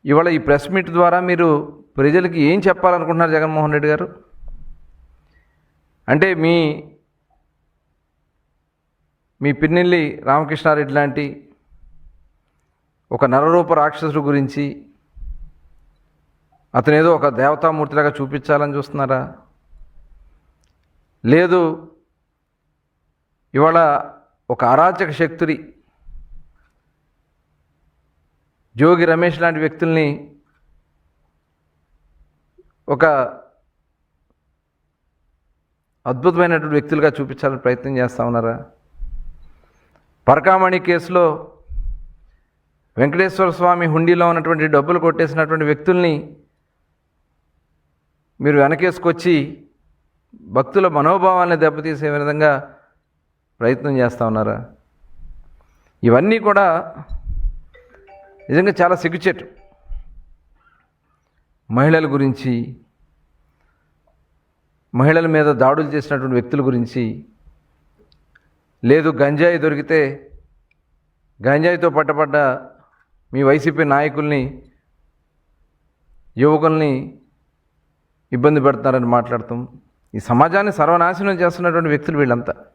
ఇవాళ ఈ press meet ద్వారా మీరు ప్రజలకి ఏం చెప్పాలనుకుంటున్నారు జగన్మోహన్ రెడ్డి గారు? అంటే మీ పిన్నెల్లి రామకృష్ణారెడ్డి లాంటి ఒక నరరూప రాక్షసుడు గురించి అతనేదో ఒక దేవతామూర్తిలాగా చూపించాలని చూస్తున్నారా? లేదు ఇవాళ ఒక అరాచక శక్తుడి జోగి రమేష్ లాంటి వ్యక్తుల్ని ఒక అద్భుతమైనటువంటి వ్యక్తులుగా చూపించాలని ప్రయత్నం చేస్తూ ఉన్నారా? పరకామణి కేసులో వెంకటేశ్వర స్వామి హుండీలో ఉన్నటువంటి డబ్బులు కొట్టేసినటువంటి వ్యక్తుల్ని మీరు వెనకేసుకొచ్చి భక్తుల మనోభావాన్ని దెబ్బతీసే విధంగా ప్రయత్నం చేస్తూ ఉన్నారా? ఇవన్నీ కూడా నిజంగా చాలా సిగ్గుచేటు. మహిళల గురించి, మహిళల మీద దాడులు చేసినటువంటి వ్యక్తుల గురించి, లేదు గంజాయి దొరికితే గంజాయితో పట్టబడ్డ మీ వైసీపీ నాయకుల్ని, యువకుల్ని ఇబ్బంది పెడుతున్నారని మాట్లాడతాం. ఈ సమాజాన్ని సర్వనాశనం చేస్తున్నటువంటి వ్యక్తులు వీళ్ళంతా.